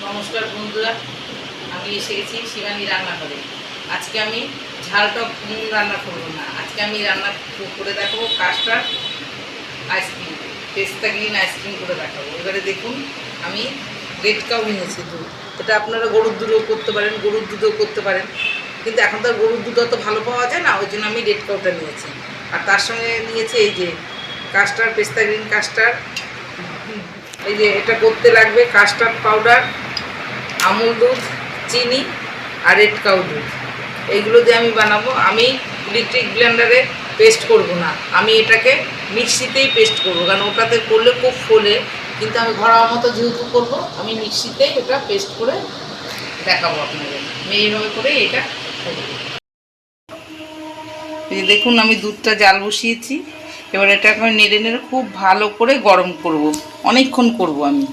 নমস্কার বন্ধুরা, আমি এসে গেছি শিবানী রান্নাঘরে। আজকে আমি ঝাল টক রান্না করবো না, আজকে আমি রান্না করে দেখাবো কাস্টার্ড আইসক্রিম, পেস্তা গ্রিন আইসক্রিম করে দেখাবো। এবারে দেখুন, আমি রেড কাউ নিয়েছি দুধ। এটা আপনারা গরুর দুধও করতে পারেন, গরুর দুধও করতে পারেন, কিন্তু এখন তো গরুর দুধ অত ভালো পাওয়া যায় না, ওই জন্য আমি রেড কাউটা নিয়েছি। আর তার সঙ্গে নিয়েছি এই যে কাস্টার্ড, পেস্তা গ্রিন কাস্টার্ড। এই যে এটা করতে লাগবে কাস্টার্ড পাউডার, আমুল দুধ, চিনি আর রেড কাউ দুধ। এইগুলো দিয়ে আমি বানাবো। আমি ইলেকট্রিক ব্লেন্ডারে পেস্ট করব না, আমি এটাকে মিক্সিতেই পেস্ট করব, কারণ ওটাতে করলে খুব ফোলে। কিন্তু আমি ঘরোয়া মতো যেহেতু করব, আমি মিক্সিতেই এটা পেস্ট করে দেখাবো আপনাদের। আমি এইভাবে করে এটা করব। এই দেখুন, আমি দুধটা জাল বসিয়েছি। এবার এটাকে নেড়ে নেড়ে খুব ভালো করে গরম করব, অনেকক্ষণ করব আমি।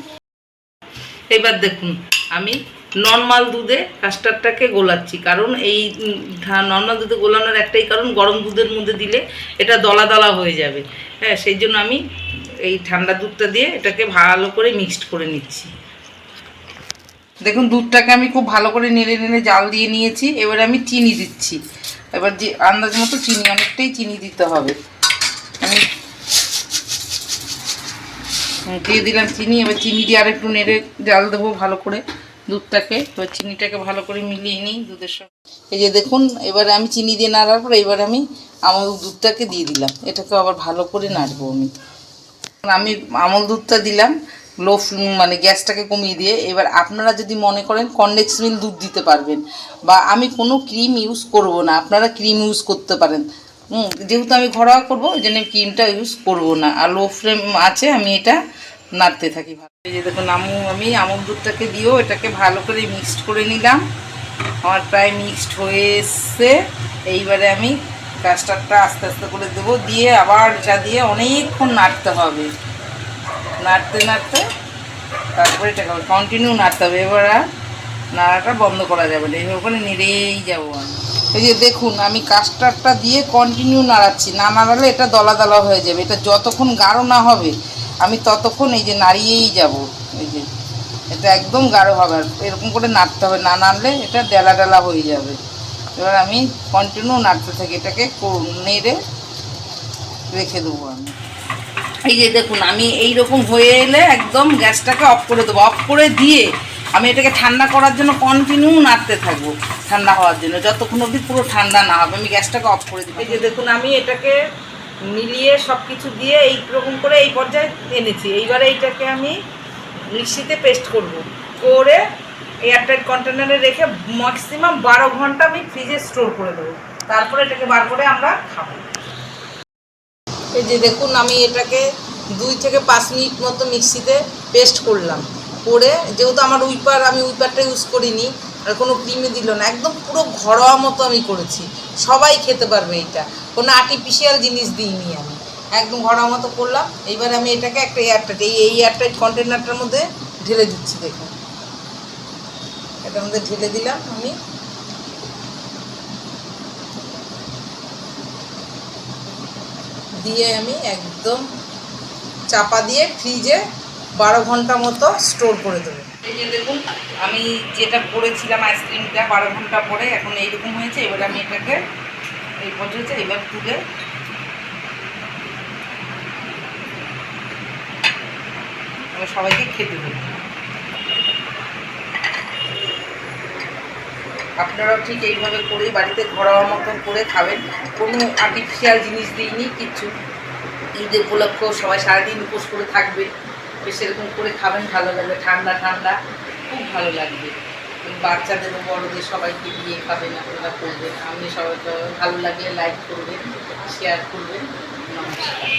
এবার দেখুন, আমি নর্মাল দুধে কাস্টার্ডটাকে গোলাচ্ছি, কারণ এই নর্মাল দুধে গোলানোর একটাই কারণ, গরম দুধের মধ্যে দিলে এটা দলা দলা হয়ে যাবে। হ্যাঁ, সেই জন্য আমি এই ঠান্ডা দুধটা দিয়ে এটাকে ভালো করে মিক্সড করে নিচ্ছি। দেখুন, দুধটাকে আমি খুব ভালো করে নেড়ে নেড়ে জাল দিয়ে নিয়েছি। এবার আমি চিনি দিচ্ছি। এবার যে আন্দাজ মতো চিনি, অনেকটাই চিনি দিতে হবে। আমি দিয়ে দিলাম চিনি। এবার চিনি দিয়ে আর একটু নেড়ে জাল দেবো ভালো করে দুধটাকে। এবার চিনিটাকে ভালো করে মিলিয়ে নিই দুধের সঙ্গে। এই যে দেখুন, এবারে আমি চিনি দিয়ে নাড়ার পর এবার আমি আমল দুধটাকে দিয়ে দিলাম। এটাকে আবার ভালো করে নাড়বো আমি আমল দুধটা দিলাম লো মানে গ্যাসটাকে কমিয়ে দিয়ে। এবার আপনারা যদি মনে করেন কনডেন্স মিল্ক দুধ দিতে পারবেন, বা আমি কোনো ক্রিম ইউজ করব না, আপনারা ক্রিম ইউজ করতে পারেন। যেহেতু আমি ঘরোয়া করবো, ওই জন্য ক্রিমটা ইউজ করব না। আর লো ফ্লেম আছে, আমি এটা নাড়তে থাকি ভালো। এই যে দেখুন, আমি আমল দুধটাকে দিয়েও এটাকে ভালো করে মিক্সড করে নিলাম। আমার প্রায় মিক্সড হয়ে এসছে। এইবারে আমি কাস্টার্ডটা আস্তে আস্তে করে দেবো, দিয়ে আবার এটা দিয়ে অনেকক্ষণ নাড়তে হবে। নাড়তে নাড়তে তারপরে এটাকে কন্টিনিউ নাড়তে হবে। এবার আর নাড়াটা বন্ধ করা যাবে না, এইভাবে করে নেড়েই যাবো আমি। এই যে দেখুন, আমি কাস্টার্ডটা দিয়ে কন্টিনিউ নাড়াচ্ছি। না নাড়ালে এটা দলা দলা হয়ে যাবে। এটা যতক্ষণ গাঢ় না হবে আমি ততক্ষণ এই যে নাড়িয়েই যাব। এই যে এটা একদম গাঢ় হবে, আর এরকম করে নাড়তে হবে, না নাড়লে এটা ডেলা ডেলা হয়ে যাবে। এবার আমি কন্টিনিউ নাড়তে থাকি, এটাকে নেড়ে রেখে দেবো আমি। এই যে দেখুন, আমি এইরকম হয়ে এলে একদম গ্যাসটাকে অফ করে দেবো। অফ করে দিয়ে আমি এটাকে ঠান্ডা করার জন্য কন্টিনিউ নাড়তে থাকবো, ঠান্ডা হওয়ার জন্য, যতক্ষণ অবধি পুরো ঠান্ডা না হবে। আমি গ্যাসটাকে অফ করে দেবো। এই যে দেখুন, আমি এটাকে মিলিয়ে সব কিছু দিয়ে এইরকম করে এই পর্যায়ে এনেছি। এইবারে এইটাকে আমি মিক্সিতে পেস্ট করব, করে এয়ারটাইট কন্টেনারে রেখে ম্যাক্সিমাম 12 ঘন্টা আমি ফ্রিজে স্টোর করে দেবো। তারপরে এটাকে বার করে আমরা খাবো। এই যে দেখুন, আমি এটাকে 2 থেকে 5 মিনিট মতো মিক্সিতে পেস্ট করলাম। করে যেহেতু আমার আমি উইপারটা ইউজ করিনি, আর কোনো ক্রিমে দিল না, একদম পুরো ঘরোয়া মতো আমি করেছি। সবাই খেতে পারবে, এটা কোনো আর্টিফিশিয়াল জিনিস দিইনি, আমি একদম ঘরোয়া মতো করলাম। এইবার আমি এটাকে একটা এয়ারটাইট কন্টেনারটার মধ্যে ঢেলে দিচ্ছি। দেখুন, এটার মধ্যে ঢেলে দিলাম আমি। দিয়ে আমি একদম চাপা দিয়ে ফ্রিজে 12 ঘন্টা মতো স্টোর করে দেবো। এই যে দেখুন, আমি যেটা করেছিলাম আইসক্রিমটা 12 ঘন্টা পরে এখন এইরকম হয়েছে। এবার আমি এটাকে এই পর্যন্ত এবার তুলে আমি সবাইকে খেতে দেবো। আপনারাও ঠিক এইভাবে করেই বাড়িতে ঘরোয়া মতন করে খাবেন। কোনো আর্টিফিশিয়াল জিনিস দিইনি কিচ্ছু। ঈদ উপলক্ষেও সবাই সারাদিন উপোস করে থাকবে, সেরকম করে খাবেন, ভালো লাগবে। ঠান্ডা ঠান্ডা খুব ভালো লাগবে। বাচ্চাদেরও বড়দের সবাইকে দিয়ে খাবেন, আপনারা করবেন। আমি সবাইকে ভালো লাগলে লাইক করবেন, শেয়ার করবেন। নমস্কার।